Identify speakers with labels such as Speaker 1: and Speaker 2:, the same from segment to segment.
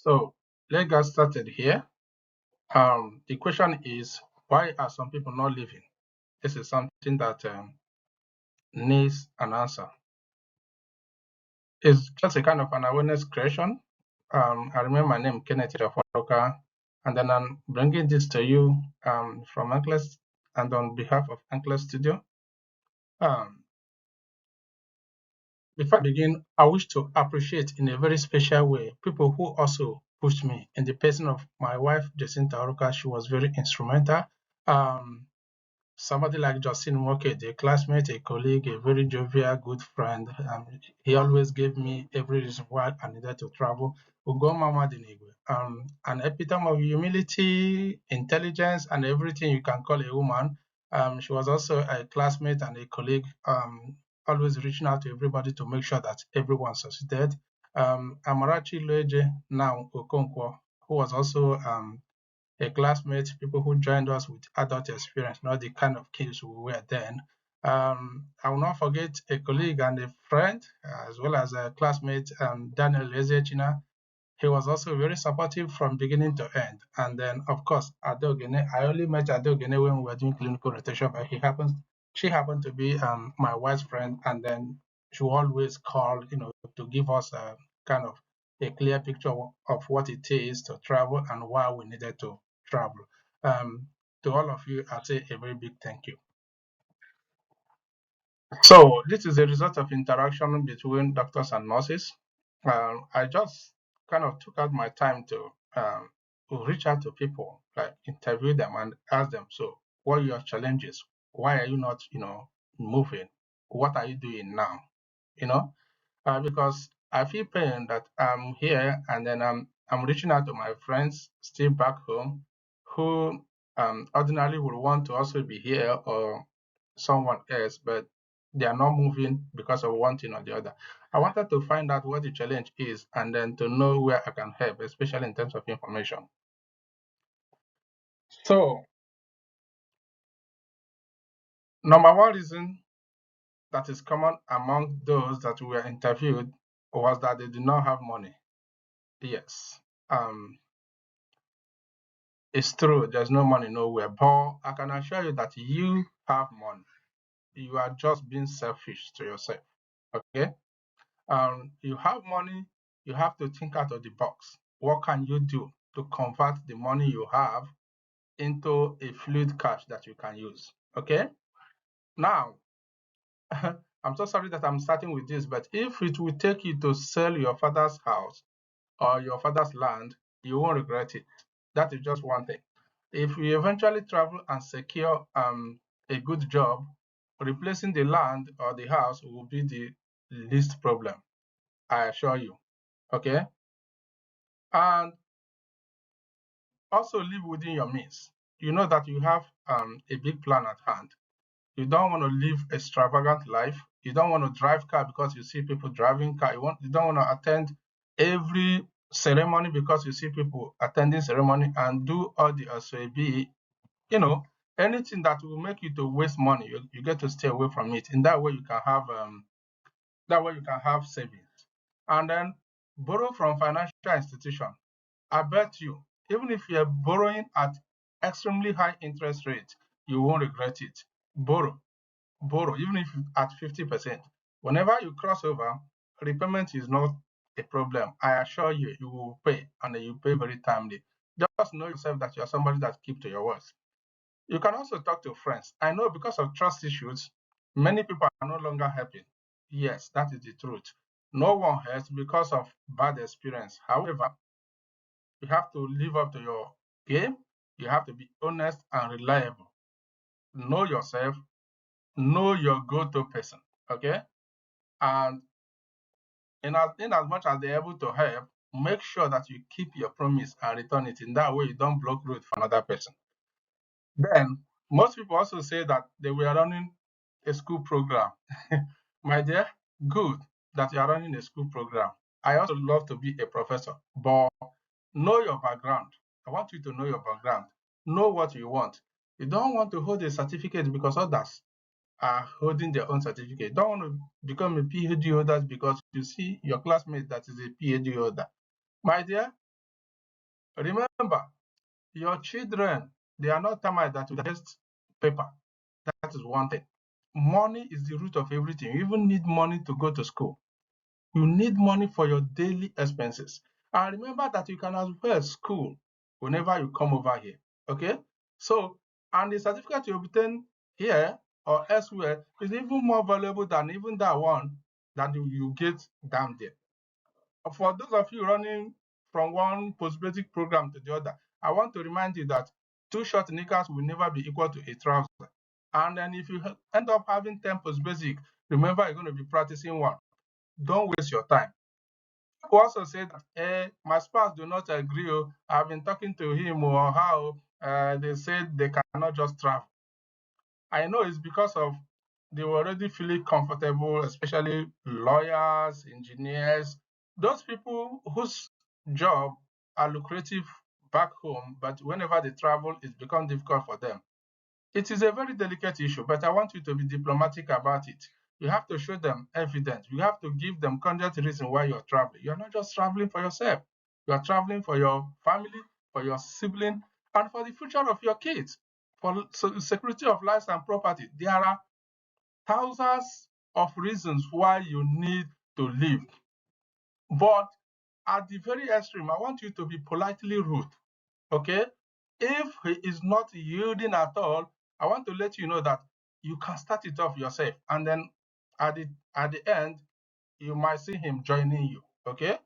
Speaker 1: So let's get started here. The question is, why are some people not living? This is something that needs an answer. It's just a kind of an awareness creation. I remember my name, Kenneth Aforoka, and then I'm bringing this to you from NCLEX and on behalf of NCLEX Studio. Before I begin, I wish to appreciate in a very special way people who also pushed me in the person of my wife, Jacinta Aruka. She was very instrumental. Somebody like Justin Walker, a classmate, a colleague, a very jovial, good friend. He always gave me every reason why I needed to travel. An epitome of humility, intelligence, and everything you can call a woman. She was also a classmate and a colleague, always reaching out to everybody to make sure that everyone succeeded. Amarachi Leje, now Okonkwo, who was also a classmate, people who joined us with adult experience, not the kind of kids we were then. I will not forget a colleague and a friend, as well as a classmate, Daniel Ezechina. He was also very supportive from beginning to end. And then, of course, Adogene. I only met Adogene when we were doing clinical rotation, but she happened to be my wife's friend, and then she always called, to give us a kind of a clear picture of what it is to travel and why we needed to travel. To all of you, I say a very big thank you. So this is a result of interaction between doctors and nurses. I just kind of took out my time to reach out to people, like interview them and ask them, so what are your challenges? Why are you not, moving? What are you doing now? Because I feel pain that I'm here and then I'm reaching out to my friends still back home who ordinarily would want to also be here or someone else, but they are not moving because of one thing or the other. I wanted to find out what the challenge is and then to know where I can help, especially in terms of information. So, number one reason that is common among those that were interviewed was that they did not have money. Yes. It's true, there's no money nowhere, but I can assure you that you have money. You are just being selfish to yourself. Okay? You have money, you have to think out of the box. What can you do to convert the money you have into a fluid cash that you can use? Okay? Now, I'm so sorry that I'm starting with this, but if it will take you to sell your father's house or your father's land, you won't regret it. That is just one thing. If we eventually travel and secure a good job, replacing the land or the house will be the least problem, I assure you. Okay? And also live within your means. You know that you have a big plan at hand. You don't want to live extravagant life. You don't want to drive car because you see people driving car. You don't want to attend every ceremony because you see people attending ceremony and do all the SAB. Anything that will make you to waste money, you get to stay away from it. In that way, you can have savings, and then borrow from financial institution. I bet you, even if you're borrowing at extremely high interest rate, you won't regret it. Borrow, even if at 50%. Whenever you cross over, repayment is not a problem. I assure you, you will pay, and you pay very timely. Just know yourself that you are somebody that keeps to your words. You can also talk to friends. I know because of trust issues, many people are no longer helping. Yes, that is the truth. No one helps because of bad experience. However, you have to live up to your game. You have to be honest and reliable. Know yourself. Know your go-to person. Okay? And in as much as they're able to help, make sure that you keep your promise and return it. In that way, you don't block road for another person. Then, most people also say that they were running a school program. My dear, good that you are running a school program. I also love to be a professor, but know your background. I want you to know your background. Know what you want. You don't want to hold a certificate because others are holding their own certificate. You don't want to become a PhD holder because you see your classmate that is a PhD holder. My dear, Remember, your children, they are not termites that will test paper. That is one thing. Money is the root of everything. You even need money to go to school. You need money for your daily expenses. And remember that you can as well school whenever you come over here. Okay? So, and the certificate you obtain here or elsewhere is even more valuable than even that one that you get down there. For those of you running from one post-basic program to the other, I want to remind you that two short knickers will never be equal to a trouser. And then if you end up having 10 post-basic, remember you're going to be practicing one. Don't waste your time. People also say that, my spouse do not agree. I've been talking to him or how they said they cannot just travel. I know it's because of they were already feeling comfortable, especially lawyers, engineers, those people whose job are lucrative back home, but whenever they travel, it's become difficult for them. It is a very delicate issue, but I want you to be diplomatic about it. You have to show them evidence. You have to give them cogent reason why you're traveling. You're not just traveling for yourself. You're traveling for your family, for your sibling, and for the future of your kids, for security of lives and property. There are thousands of reasons why you need to leave. But at the very extreme, I want you to be politely rude. Okay? If he is not yielding at all, I want to let you know that you can start it off yourself. And then at the end, you might see him joining you. Okay?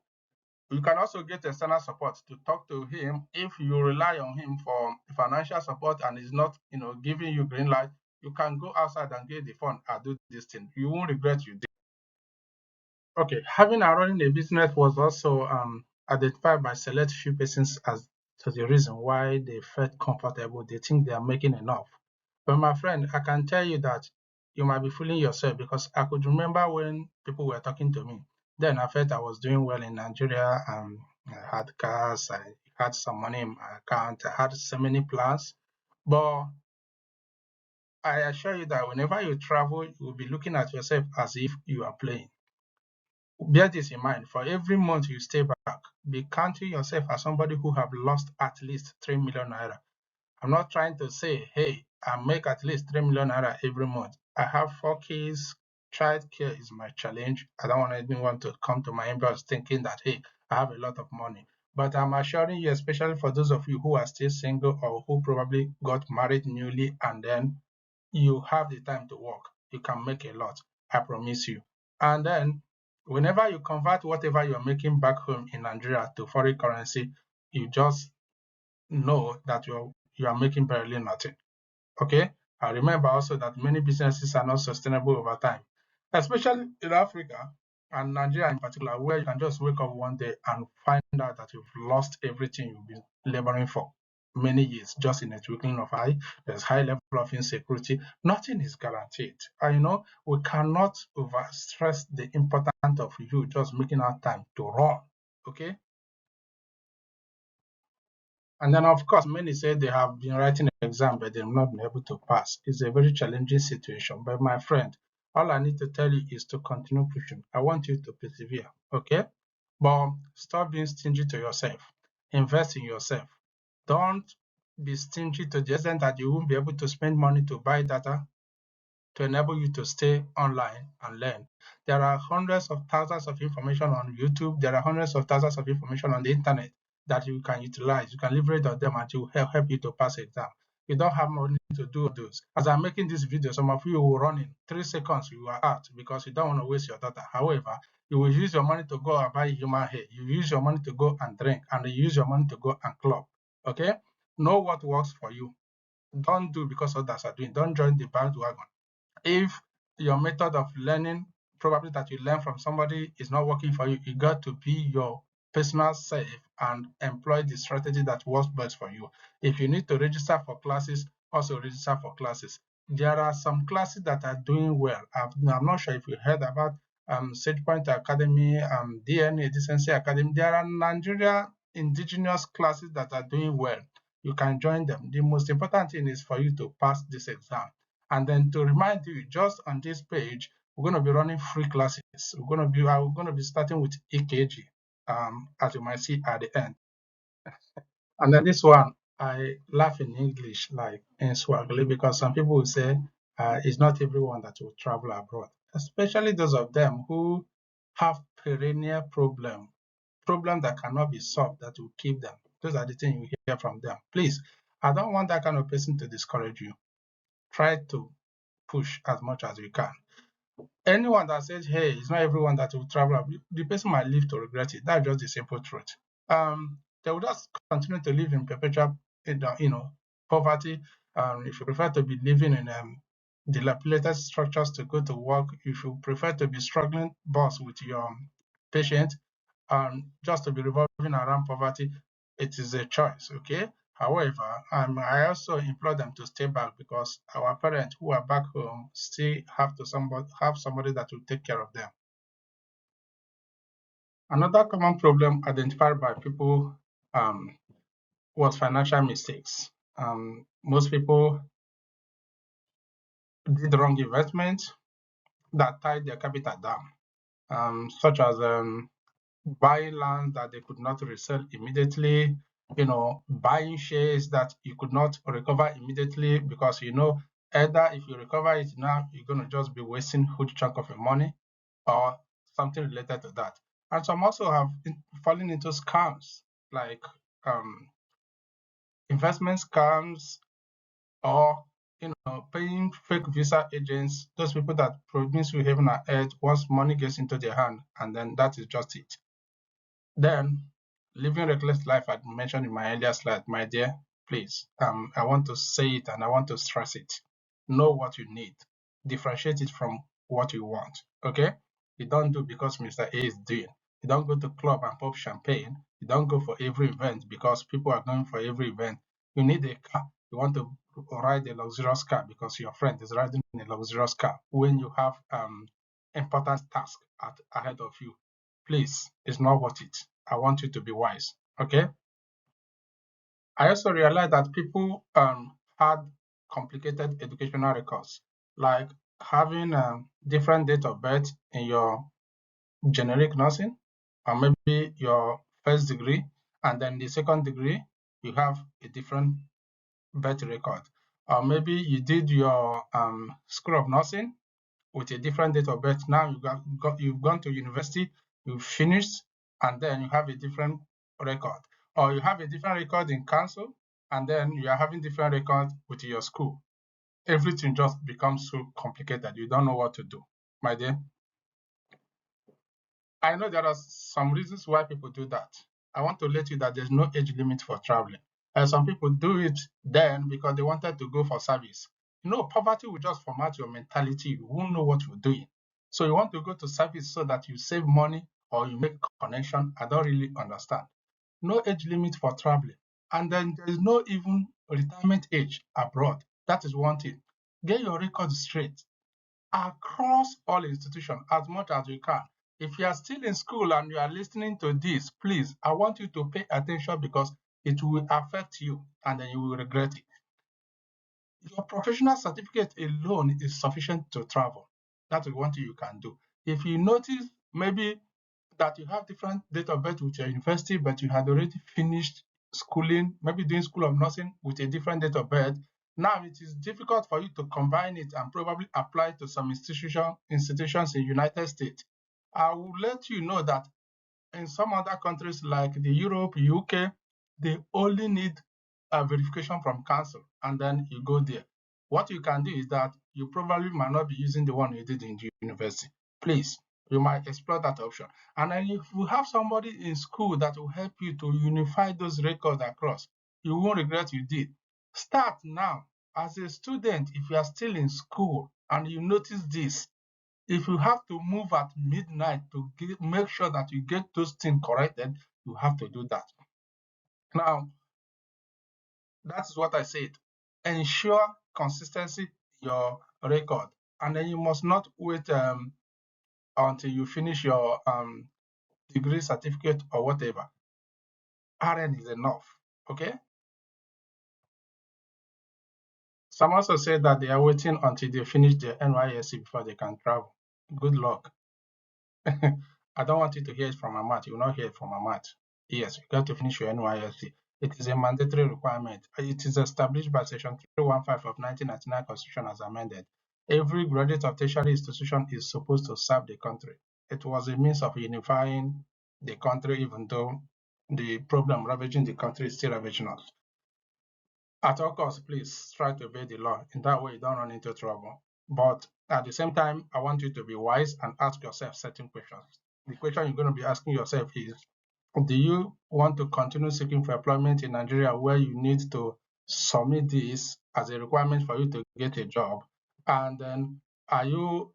Speaker 1: You can also get external support to talk to him. If you rely on him for financial support and he's not, giving you green light, you can go outside and get the fund and do this thing. You won't regret you did. Okay, having and running a business was also identified by select few persons as to the reason why they felt comfortable. They think they are making enough. But my friend, I can tell you that you might be fooling yourself, because I could remember when people were talking to me. Then I felt I was doing well in Nigeria. I had cars, I had some money in my account, I had so many plans. But I assure you that whenever you travel, you will be looking at yourself as if you are playing. Bear this in mind, for every month you stay back, be counting yourself as somebody who have lost at least 3 million naira. I'm not trying to say, hey, I make at least 3 million naira every month. I have 4 kids. Child care is my challenge. I don't want anyone to come to my inbox thinking that, hey, I have a lot of money. But I'm assuring you, especially for those of you who are still single or who probably got married newly and then you have the time to work, you can make a lot. I promise you. And then whenever you convert whatever you're making back home in Nigeria to foreign currency, you just know that you are making barely nothing. Okay? And remember also that many businesses are not sustainable over time, especially in Africa and Nigeria in particular, where you can just wake up one day and find out that you've lost everything you've been laboring for many years just in a twinkling of an eye. There's high level of insecurity. Nothing is guaranteed. And we cannot overstress the importance of you just making out time to run. Okay? And then, of course, many say they have been writing an exam, but they've not been able to pass. It's a very challenging situation. But my friend, all I need to tell you is to continue pushing. I want you to persevere, okay? But stop being stingy to yourself. Invest in yourself. Don't be stingy to the extent that you won't be able to spend money to buy data to enable you to stay online and learn. There are hundreds of thousands of information on YouTube. There are hundreds of thousands of information on the internet that you can utilize. You can leverage on them and it will help you to pass exam. You don't have money to do those. As I'm making this video, some of you will run in 3 seconds, you are out because you don't want to waste your data. However, you will use your money to go and buy human hair. You use your money to go and drink, and you use your money to go and club. Okay? Know what works for you. Don't do because others are doing. Don't join the bandwagon. If your method of learning, probably that you learn from somebody, is not working for you, you got to be your personal self and employ the strategy that works best for you. If you need to register for classes, also register for classes. There are some classes that are doing well. I'm not sure if you heard about SagePoint Academy, DNA Decency Academy. There are Nigeria indigenous classes that are doing well. You can join them. The most important thing is for you to pass this exam. And then to remind you, just on this page, we're going to be running free classes. We're going to be starting with EKG, as you might see at the end. And then this one, I laugh in English, like in Swahili, because some people will say it's not everyone that will travel abroad, especially those of them who have perennial problem that cannot be solved that will keep them. Those are the things you hear from them. Please, I don't want that kind of person to discourage you. Try to push as much as you can. Anyone that says, hey, it's not everyone that will travel, the person might live to regret it. That's just the simple truth. They will just continue to live in perpetual, poverty. If you prefer to be living in dilapidated structures to go to work, if you prefer to be struggling boss with your patient, just to be revolving around poverty, it is a choice, okay? However, I also implore them to stay back because our parents who are back home still have somebody that will take care of them. Another common problem identified by people was financial mistakes. Most people did wrong investments that tied their capital down, such as buying land that they could not resell immediately, buying shares that you could not recover immediately because either if you recover it now, you're going to just be wasting a huge chunk of your money or something related to that. And some also have fallen into scams like investment scams or paying fake visa agents, those people that promise you heaven and earth once money gets into their hand, and then that is just it. Then, living reckless life, I mentioned in my earlier slide, my dear, please, I want to say it and I want to stress it. Know what you need. Differentiate it from what you want, okay? You don't do because Mr. A is doing. You don't go to club and pop champagne. You don't go for every event because people are going for every event. You need a car. You want to ride a luxurious car because your friend is riding in a luxurious car when you have important task ahead of you. Please, it's not worth it. I want you to be wise, okay? I also realized that people had complicated educational records, like having different date of birth in your generic nursing, or maybe your first degree, and then the second degree, you have a different birth record. Or maybe you did your School of Nursing with a different date of birth. Now you've gone to university, you've finished, and then you have a different record. Or you have a different record in council, and then you are having different records with your school. Everything just becomes so complicated. You don't know what to do, my dear. I know there are some reasons why people do that. I want to let you that there's no age limit for traveling. And some people do it then because they wanted to go for service. Poverty will just format your mentality. You won't know what you're doing. So you want to go to service so that you save money or you make connection. I don't really understand. No age limit for traveling. And then there is no even retirement age abroad. That is one thing. Get your records straight across all institutions as much as you can. If you are still in school and you are listening to this, please, I want you to pay attention because it will affect you and then you will regret it. Your professional certificate alone is sufficient to travel. That is one thing you can do. If you notice maybe that you have different date of birth with your university, but you had already finished schooling, maybe doing School of Nursing with a different date of birth, now it is difficult for you to combine it and probably apply to some institutions in the United States. I will let you know that in some other countries like the Europe, UK, they only need a verification from council and then you go there. What you can do is that you probably might not be using the one you did in the university. Please, you might explore that option. And then if you have somebody in school that will help you to unify those records across, you won't regret you did. Start now. As a student, if you are still in school and you notice this, if you have to move at midnight to make sure that you get those things corrected, you have to do that. Now, that's what I said. Ensure consistency in your record, and then you must not wait until you finish your degree certificate or whatever. RN is enough, okay? Some also say that they are waiting until they finish their NYSC before they can travel. Good luck. I don't want you to hear it from my mouth. You will not hear it from my mouth. Yes, you got to finish your NYSC. It is a mandatory requirement. It is established by Section 315 of 1999 Constitution as amended. Every graduate of tertiary institution is supposed to serve the country. It was a means of unifying the country, even though the problem ravaging the country is still ravaging us. At all costs, please try to obey the law. In that way, you don't run into trouble. But at the same time, I want you to be wise and ask yourself certain questions. The question you're going to be asking yourself is, do you want to continue seeking for employment in Nigeria where you need to submit this as a requirement for you to get a job? And then are you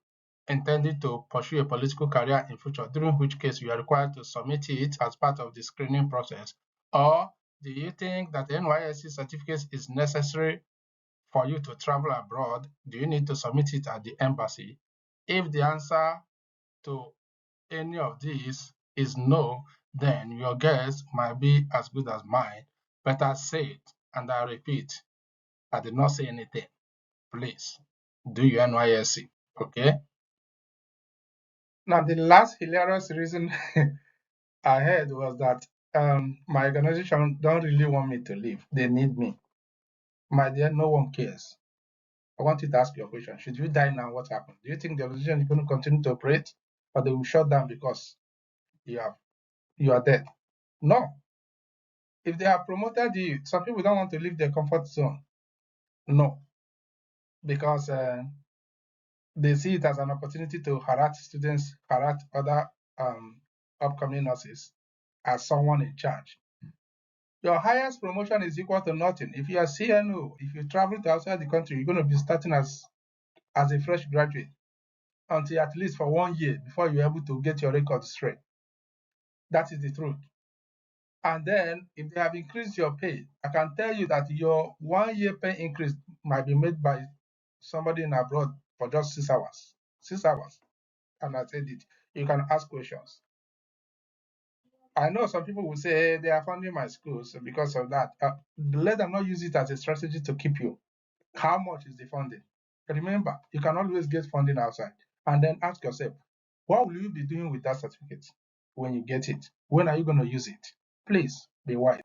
Speaker 1: intending to pursue a political career in future, during which case you are required to submit it as part of the screening process? Or do you think that the NYSC certificate is necessary for you to travel abroad? Do you need to submit it at the embassy? If the answer to any of these is no, then your guess might be as good as mine. Better say it, and I repeat, I did not say anything. Please do your NYSC, okay? Now, the last hilarious reason I heard was that my organization don't really want me to leave. They need me. My dear, no one cares. I want you to ask your question. Should you die now, what happened? Do you think the organization is going to continue to operate, or they will shut down because you are dead? No. If they have promoted you, some people don't want to leave their comfort zone. No, because they see it as an opportunity to harass students, harass other upcoming nurses as someone in charge. Your highest promotion is equal to nothing. If you are CNO, if you travel to outside the country, you're going to be starting as a fresh graduate until at least for 1 year before you're able to get your record straight. That is the truth. And then if they have increased your pay, I can tell you that your 1 year pay increase might be made by somebody in abroad for just 6 hours. 6 hours. And I said it. You can ask questions. I know some people will say, hey, they are funding my schools because of that. Let them not use it as a strategy to keep you. How much is the funding? Remember, you can always get funding outside. And then ask yourself, what will you be doing with that certificate when you get it? When are you going to use it? Please be wise.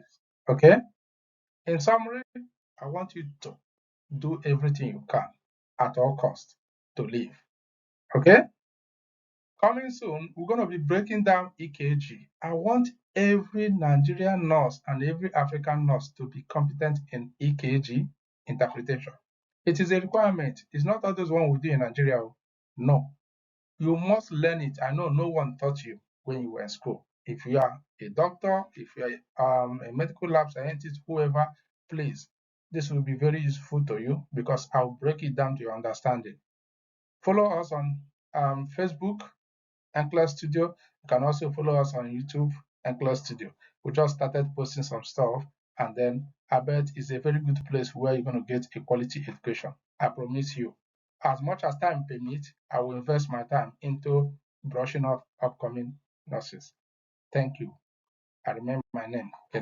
Speaker 1: Okay? In summary, I want you to do everything you can at all costs to live. Okay? Coming soon, we're going to be breaking down EKG. I want every Nigerian nurse and every African nurse to be competent in EKG interpretation. It is a requirement. It's not all those one we do in Nigeria. No. You must learn it. I know no one taught you when you were in school. If you are a doctor, if you are a medical lab scientist, whoever, please, this will be very useful to you because I'll break it down to your understanding. Follow us on Facebook, NCLEX Studio. You can also follow us on YouTube, NCLEX Studio. We just started posting some stuff, and then I bet it's a very good place where you're going to get a quality education. I promise you. As much as time permits, I will invest my time into brushing up upcoming nurses. Thank you. I remember my name, Kenneth.